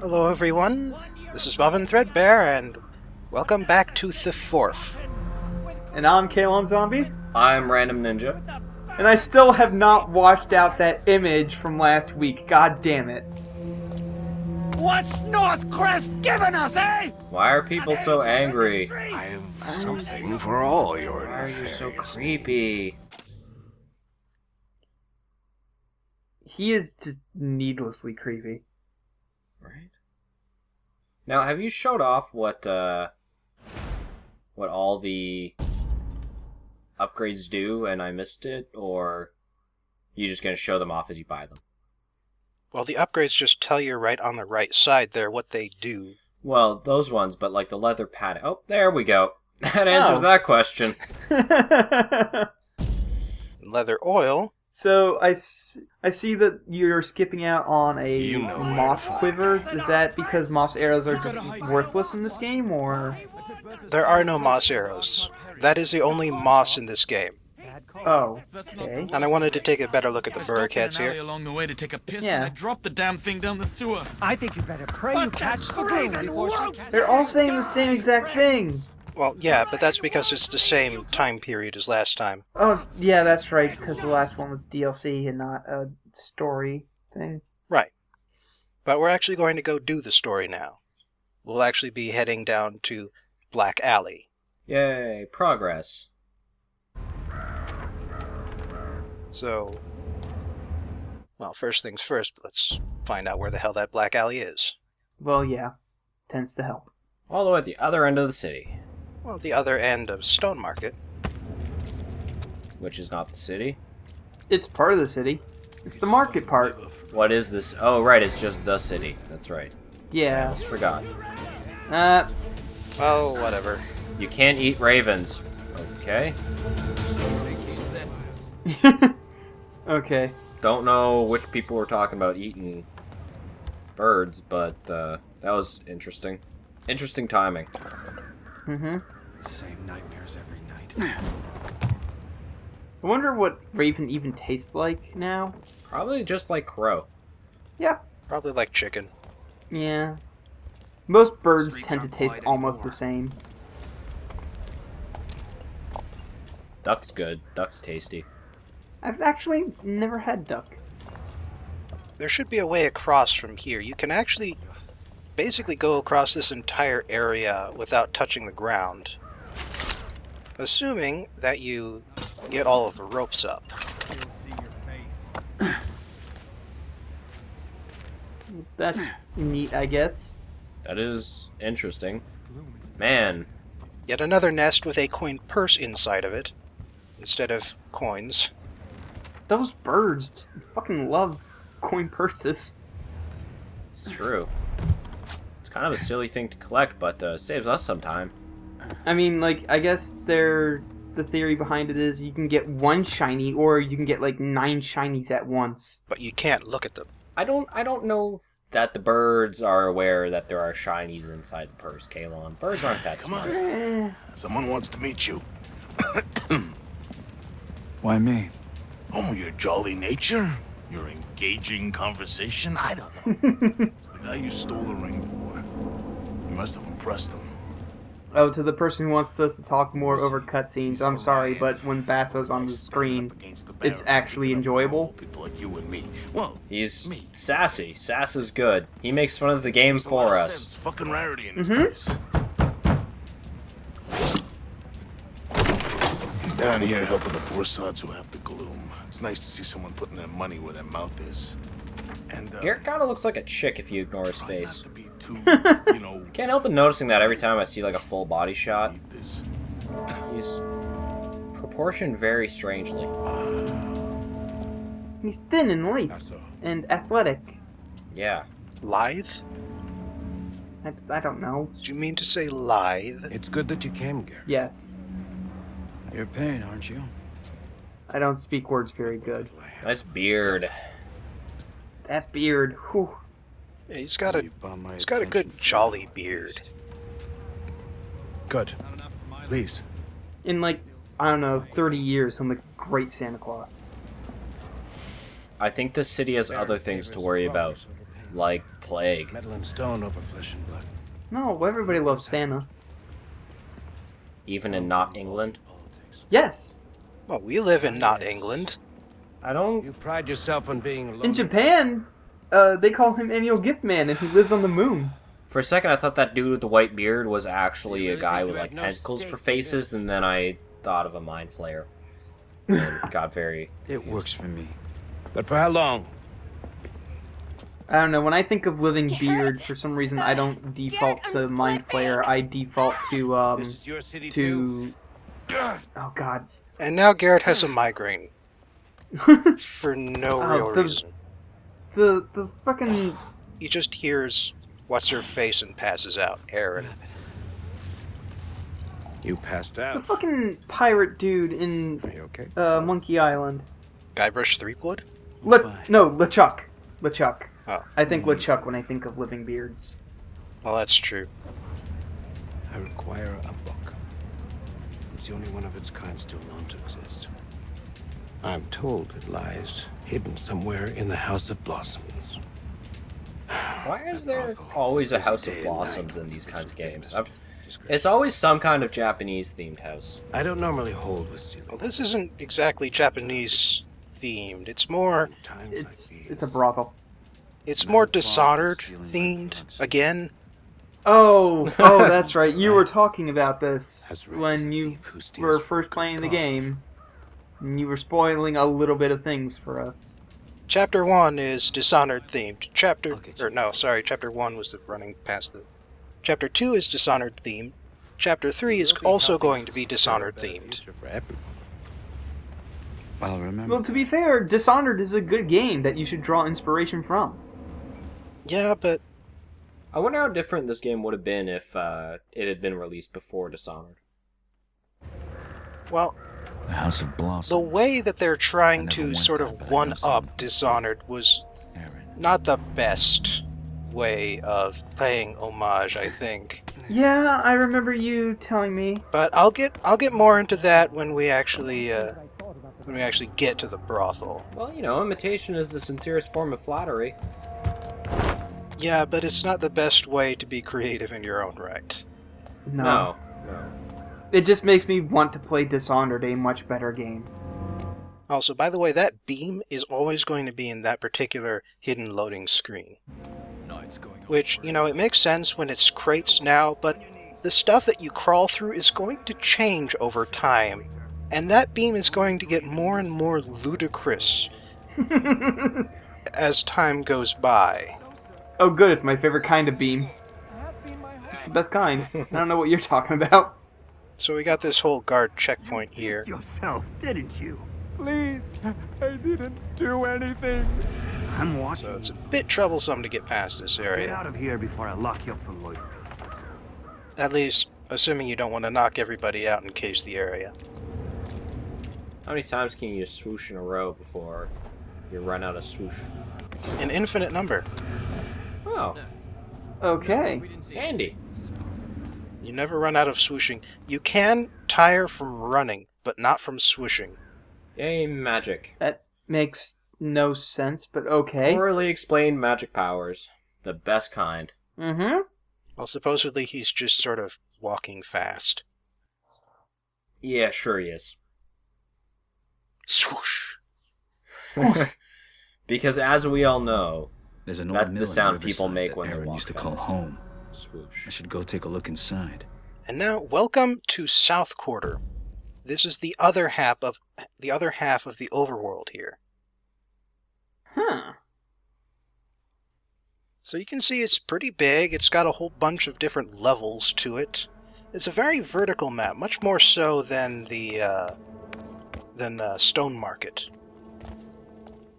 Hello everyone, this is Bobbin Threadbare, and welcome back to Thi4f. And I'm Kalon Zombie, I'm Random Ninja. and I still have not washed out that image from last week. God damn it. What's Northcrest giving us, eh? Why are people so angry? I have something for all your Why are you so nefarious- creepy? He is just needlessly creepy. Right? Now, have you showed off what all the upgrades do and I missed it, or you just gonna show them off as you buy them? Well, the upgrades just tell you right on the right side there what they do. Well, those ones, but like the leather pad. Oh, there we go. That answers Oh. that question. Leather oil, So, I see that you're skipping out on a You know where moss to find quiver. Is that because moss arrows are just worthless in this game, or...? there are no moss arrows. That is the only moss in this game. Oh, okay. And I wanted to take a better look at the burricats here. Along the way to take a piss, Yeah. and I dropped the damn thing down the sewer. I think you better pray you catch the Raven broom before she wrote- catches They're all saying the same exact thing! Well, yeah, but that's because it's the same time period as last time. Oh, yeah, that's right, because the last one was DLC and not a story thing. Right. But we're actually going to go do the story now. We'll actually be heading down to Black Alley. Yay, progress. So, well, first things first, let's find out where the hell that Black Alley is. Well, yeah. Tends to help. All the way at the other end of the city, Well, the other end of Stone Market. which is not the city. It's part of the city. It's the market part. What is this? Oh, right, it's just the city. That's right. I Yeah. almost forgot. Well, whatever. You can't eat ravens. Okay. Okay. Don't know which people were talking about eating birds, but that was interesting. Interesting timing. Mm-hmm. Same nightmares every night. I wonder what Raven even tastes like now. Probably just like crow. Yeah. Probably like chicken. Yeah. Most birds tend to taste almost the same. Duck's good. Duck's tasty. I've actually never had duck. There should be a way across from here. You can actually basically go across this entire area without touching the ground. Assuming that you get all of the ropes up. That's neat, I guess. That is interesting. Man, Yet another nest with a coin purse inside of it, instead of coins. Those birds just fucking love coin purses. it's true. It's kind of a silly thing to collect, but saves us some time. I mean, like, I guess the theory behind it is you can get one shiny, or you can get like 9 shinies at once. But you can't look at them. I don't know that the birds are aware that there are shinies inside the purse, Kalon. Birds aren't that Come on. smart. Someone wants to meet you. Why me? Oh, your jolly nature? Your engaging conversation? I don't know. It's the guy you stole the ring for. You must have impressed him. Oh, to the person who wants us to talk more over cutscenes, I'm sorry, but when Basso's on the screen, it's actually enjoyable. People like you and me. Well, He's me. sassy. Sass is good. He makes fun of the game There's a lot for of us. sense, fucking rarity in this place. He's down here helping the poor sods who have the gloom. It's nice to see someone putting their money where their mouth is. And Garrett kind of looks like a chick if you ignore his try face. not to be too, you know, Can't help but noticing that every time I see like a full body shot. eat this. He's proportioned very strangely. He's thin and lithe, and athletic. Yeah. Lithe? I don't know. Did you mean to say lithe? It's good that you came, Gary. Yes. You're paying, aren't you? I don't speak words very good. Nice beard. That beard, whew. Yeah, he's got a good jolly beard. Good. Please. In like, I don't know, 30 years, he'll make a great Santa Claus. I think this city has other things to worry about. like plague. Metal and stone over flesh and blood. No, everybody loves Santa. Even in not England. Yes. Well, we live in not England. I don't... You pride yourself on being alone. In Japan, they call him Annual Gift Man, and he lives on the moon. For a second, I thought that dude with the white beard was actually You a really guy think with you like have no tentacles stake for in faces, this? and then I thought of a mind flayer. And got very... It works for me. But for how long? I don't know, when I think of Living Beard, for some reason I don't default to Mind Flayer, I default to, This is your city too. oh god. And now Garrett has a migraine. For no real reason. The fucking... He just hears what's-her-face and passes out. Erin. You passed The out. fucking pirate dude in, Are you okay? Monkey Island. Guybrush Threepwood? No, LeChuck. LeChuck. Oh. I think LeChuck when I think of Living Beards. Well, that's true. I require a book. It's the only one of its kind still known to exist. I'm told it lies hidden somewhere in the House of Blossoms. Why is there always a House of Blossoms in these kinds of games? It's always some kind of Japanese-themed house. I don't normally hold with you. Well, this isn't exactly Japanese-themed. It's more It's a brothel. Dishonored-themed, again. Oh, that's right. You were talking about this when you were first playing the game. And you were spoiling a little bit of things for us. Chapter 1 is Dishonored-themed. Chapter 1 was the running past the... Chapter 2 is Dishonored-themed. Chapter 3 is also going to be Dishonored-themed. I'll remember. Well, to be fair, Dishonored is a good game that you should draw inspiration from. Yeah, but I wonder how different this game would have been if it had been released before Dishonored. well, The House of Blossoms. the way that they're trying I never to went sort there, of but I one-up Dishonored was Erin. not the best way of paying homage, I think. Yeah, I remember you telling me. But I'll get more into that when we actually get to the brothel. Well, you know, imitation is the sincerest form of flattery. Yeah, but it's not the best way to be creative in your own right. No. It just makes me want to play Dishonored, a much better game. Also, by the way, that beam is always going to be in that particular hidden loading screen. Which, you know, it makes sense when it's crates now, but the stuff that you crawl through is going to change over time. And that beam is going to get more and more ludicrous as time goes by. Oh good, it's my favorite kind of beam. It's the best kind. I don't know what you're talking about. So we got this whole guard checkpoint here. Yourself, didn't you? Please, I didn't do anything. I'm watching. So it's a bit troublesome to get past this Get area. out of here before I lock you up for loitering. At least, assuming you don't want to knock everybody out and case the area. How many times can you just swoosh in a row before you run out of swoosh? An infinite number. Oh, Okay. handy. You never run out of swooshing. You can tire from running, but not from swooshing. Yay, magic. That makes no sense, but okay. Poorly explained magic powers. The best kind. Mm-hmm. Well, supposedly he's just sort of walking fast. Yeah, sure he is. Swoosh. Because as we all know, There's an old that's mill the in sound people Riverside make that when they Erin walk used to call fast. home. I swoosh. should go take a look inside. And now, welcome to South Quarter. This is the other half of the overworld here. Huh. So you can see it's pretty big. It's got a whole bunch of different levels to it. It's a very vertical map, much more so than the Stone Market.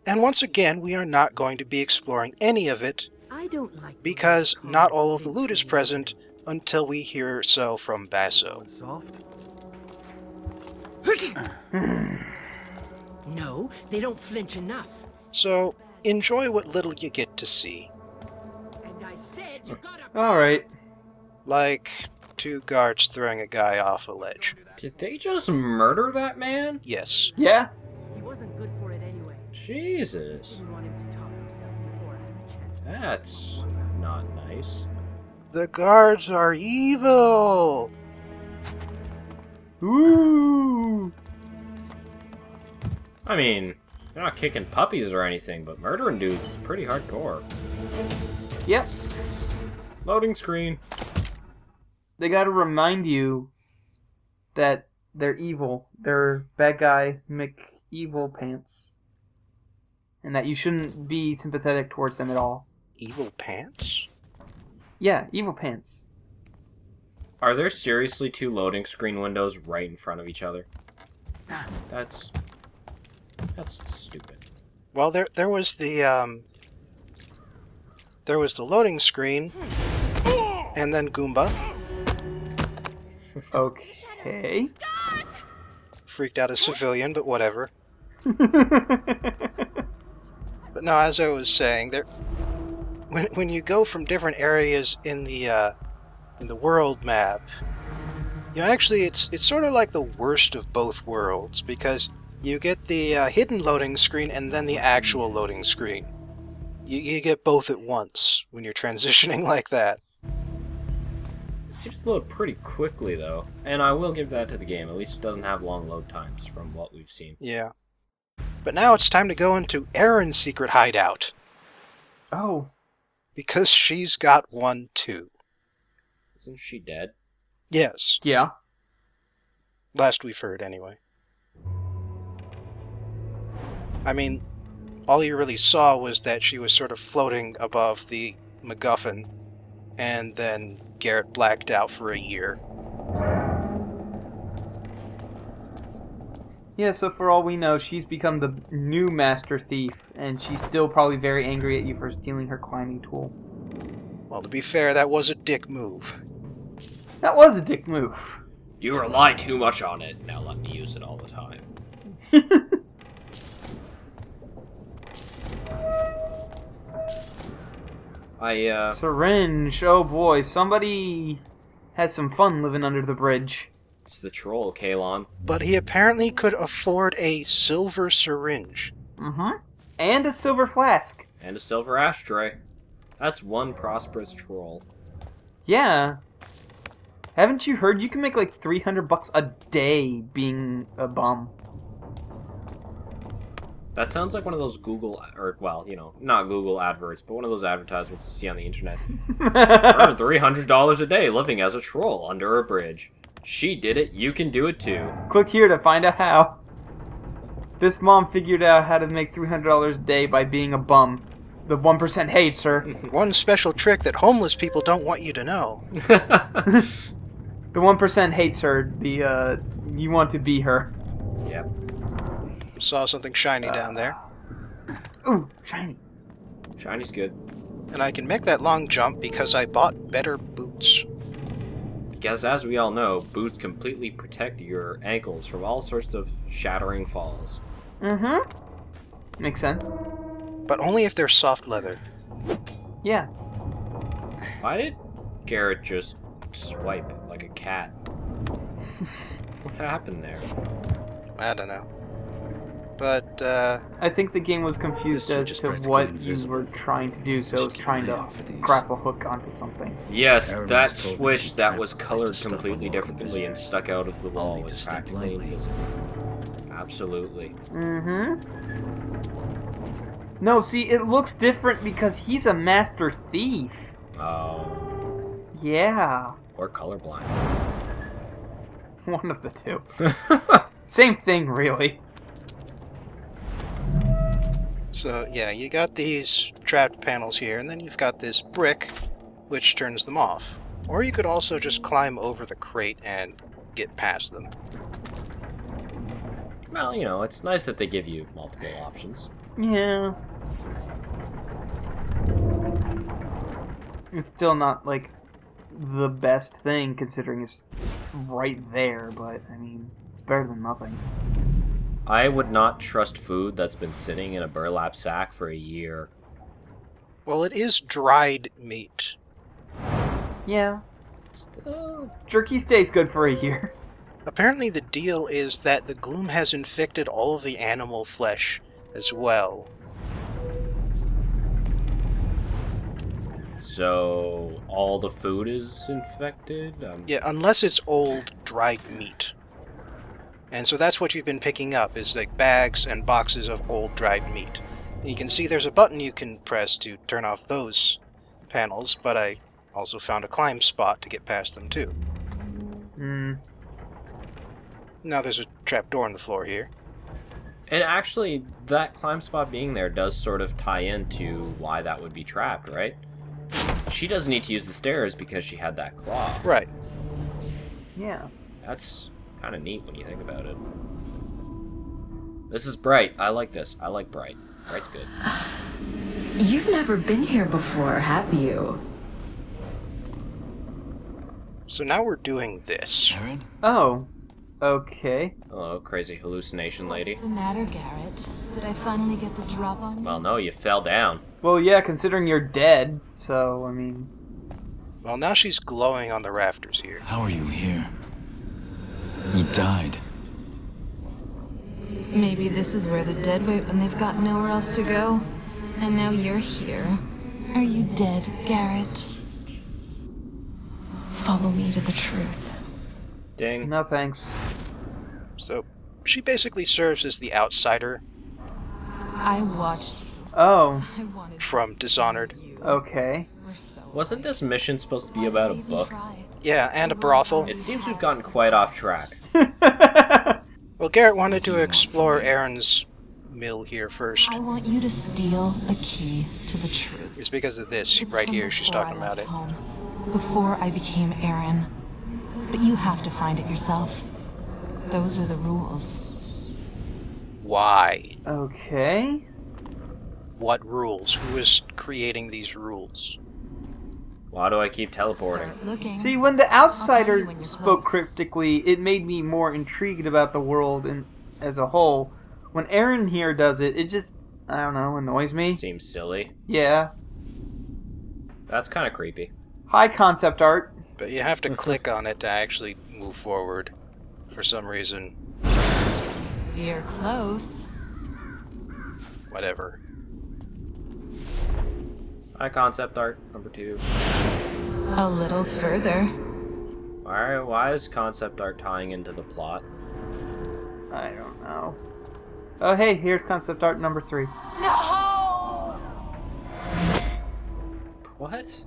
And once again, we are not going to be exploring any of it I don't like because not all of the loot is present until we hear so from Basso. Soft? No, they don't flinch enough. So enjoy what little you get to see. And I said you gotta. Alright. Like 2 guards throwing a guy off a ledge. Did they just murder that man? Yes. Yeah? He wasn't good for it anyway. Jesus. Didn't want him to talk himself before I had a chance That's not nice. The guards are evil! Ooh! I mean, they're not kicking puppies or anything, but murdering dudes is pretty hardcore. Yep. Loading screen. They gotta remind you that they're evil. They're bad guy McEvil pants. And that you shouldn't be sympathetic towards them at all. Evil pants? Yeah, evil pants. Are there seriously 2 loading screen windows right in front of each other? That's stupid. Well, there was the loading screen, and then Goomba. Okay. Freaked out a civilian, but whatever. But no, as I was saying, when you go from different areas in the world map, actually it's sort of like the worst of both worlds, because you get the hidden loading screen and then the actual loading screen. You get both at once when you're transitioning like that. It seems to load pretty quickly, though, and I will give that to the game. At least it doesn't have long load times from what we've seen. Yeah. But now it's time to go into Erin's secret hideout. Oh. Because she's got one too. Isn't she dead? Yes. Yeah. Last we've heard, anyway. I mean, all you really saw was that she was sort of floating above the MacGuffin, and then Garrett blacked out for a year. Yeah, so for all we know, she's become the new Master Thief, and she's still probably very angry at you for stealing her climbing tool. Well, to be fair, that was a dick move. That was a dick move. You rely too much on it. Now let me use it all the time. Syringe, oh boy, somebody had some fun living under the bridge. It's the troll, Kalon. But he apparently could afford a silver syringe. Mm-hmm. And a silver flask. And a silver ashtray. That's one prosperous troll. Yeah. Haven't you heard you can make like $300 a day being a bum? That sounds like one of those Google, or, well, not Google adverts, but one of those advertisements you see on the internet. Earn $300 a day living as a troll under a bridge. She did it, you can do it too. Click here to find out how. This mom figured out how to make $300 a day by being a bum. The 1% hates her. One special trick that homeless people don't want you to know. The 1% hates her. You want to be her. Yep. Saw something shiny down there. Ooh, shiny. Shiny's good. And I can make that long jump because I bought better boots. Because as we all know, boots completely protect your ankles from all sorts of shattering falls. Mm-hmm. Makes sense. But only if they're soft leather. Yeah. Why did Garrett just swipe like a cat? What happened there? I don't know. But, I think the game was confused as to what you were trying to do, so it was trying to grapple hook onto something. Yes, that switch that was colored completely differently and stuck out of the wall was practically invisible. Absolutely. Mm-hmm. No, see, it looks different because he's a master thief. Oh. Yeah. Or colorblind. One of the two. Same thing, really. so yeah, you got these trapped panels here, and then you've got this brick, which turns them off. Or you could also just climb over the crate and get past them. Well, it's nice that they give you multiple options. Yeah. It's still not, like, the best thing, considering it's right there, but, I mean, it's better than nothing. I would not trust food that's been sitting in a burlap sack for a year. Well, it is dried meat. Yeah. Still... Jerky stays good for a year. Apparently the deal is that the gloom has infected all of the animal flesh as well. So all the food is infected? Yeah, unless it's old, dried meat. And so that's what you've been picking up, is like bags and boxes of old, dried meat. And you can see there's a button you can press to turn off those panels, but I also found a climb spot to get past them too. Now there's a trapdoor in the floor here. And actually, that climb spot being there does sort of tie into why that would be trapped, right? She doesn't need to use the stairs because she had that claw. Right. Yeah. That's kind of neat when you think about it. This is bright. I like this. I like bright. Bright's good. You've never been here before, have you? So now we're doing this. Erin? Oh. Okay. Hello, crazy hallucination lady. What's the matter, Garrett? Did I finally get the drop on you? Well, no, you fell down. Well, yeah, considering you're dead, so, I mean... Well, now she's glowing on the rafters here. How are you here? You died. Maybe this is where the dead wait when they've got nowhere else to go. And now you're here. Are you dead, Garrett? Follow me to the truth. Ding. No thanks. So, she basically serves as the outsider I watched you. Oh, I wanted from Dishonored. okay. We're so Wasn't this mission supposed to be about a book? Yeah, and a brothel. It seems we've gotten quite off track. Well, Garrett wanted to explore Erin's mill here first. I want you to steal a key to the truth. It's because of this, It's right from here, she's before talking I about left it. home, before I became Erin. But you have to find it yourself. Those are the rules. Why? Okay. What rules? Who is creating these rules? Why do I keep teleporting? Start looking. See, when the I'll outsider tell you when you're spoke close. cryptically, it made me more intrigued about the world as a whole. When Erin here does it, it just, I don't know, annoys me. Seems silly. Yeah. That's kind of creepy. High concept art. But you have to click on it to actually move forward. For some reason. You're close. Whatever. High concept art, number 2. A little further. Why is concept art tying into the plot? I don't know. Oh, hey, here's concept art number 3. No! What?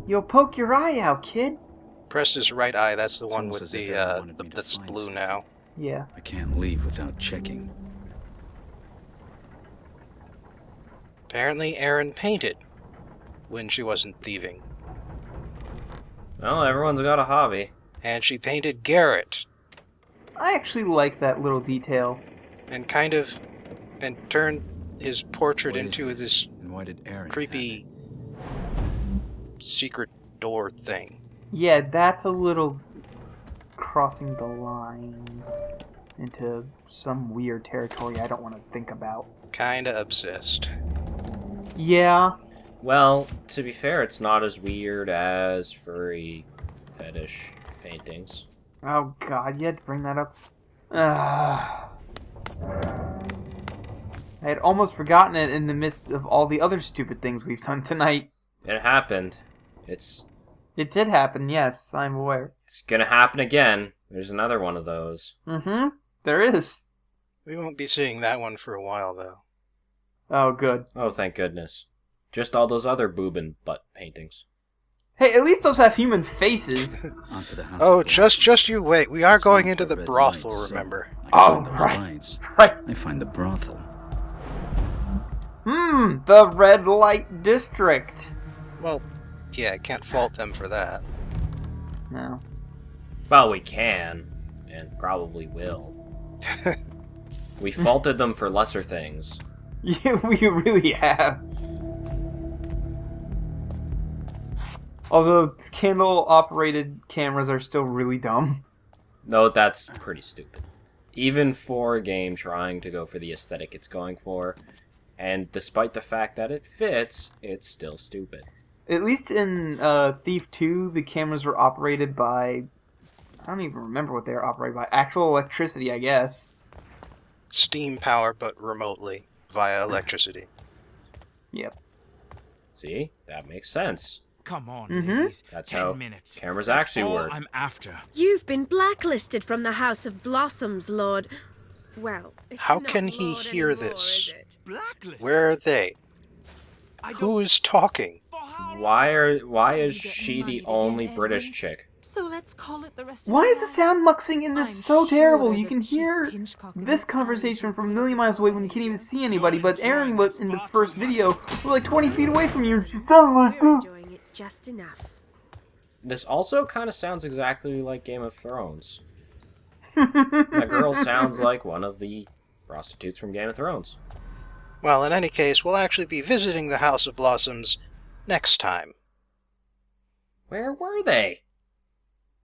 You'll poke your eye out, kid. Pressed his right eye, that's the one almost with as if the, Erin wanted me to that's find blue something. now. Yeah. I can't leave without checking. Apparently Erin painted when she wasn't thieving. Well, everyone's got a hobby. And she painted Garrett. I actually like that little detail. And turned his portrait What is into this And why did Erin creepy secret door thing. Yeah, that's a little crossing the line into some weird territory I don't want to think about. Kinda obsessed. Yeah. Well, to be fair, it's not as weird as furry fetish paintings. Oh god, you had to bring that up. I had almost forgotten it in the midst of all the other stupid things we've done tonight. It happened. It did happen, yes, I'm aware. It's gonna happen again. There's another one of those. Mm-hmm. There is. We won't be seeing that one for a while, though. Oh, good. Oh, thank goodness. Just all those other boob and butt paintings. Hey, at least those have human faces. Onto the house Oh, of just you wait. We are It's going one into for the red brothel, lights, so remember? I Oh, find those right. lights. Right. I find the brothel. The red light district. Well, yeah, I can't fault them for that. No. Well, we can, and probably will. We faulted them for lesser things. Yeah, we really have. Although candle-operated cameras are still really dumb. No, that's pretty stupid. Even for a game trying to go for the aesthetic it's going for, and despite the fact that it fits, it's still stupid. At least in Thief 2, the cameras were operated by... I don't even remember what they were operated by. Actual electricity, I guess. Steam power, but remotely, via electricity. Yep. See? That makes sense. Come on, Mhm. ladies. That's 10 how minutes. cameras That's actually all work. I'm after. You've been blacklisted from the House of Blossoms, Lord. Well, it's How not can he Lord hear anymore, this? is it? Blacklist. Where are they? Who is talking? Why is she the only British chick? So let's call it the rest Why of is the sound muxing in this so terrible? You can cheap hear pinchcock in this the conversation alley from a million miles away when you can't even see anybody, but Erin was in the first video was like 20 feet away from you and she sounded like We're enjoying it just enough. This also kind of sounds exactly like Game of Thrones. That girl sounds like one of the prostitutes from Game of Thrones. Well, in any case, we'll actually be visiting the House of Blossoms next time. Where were they?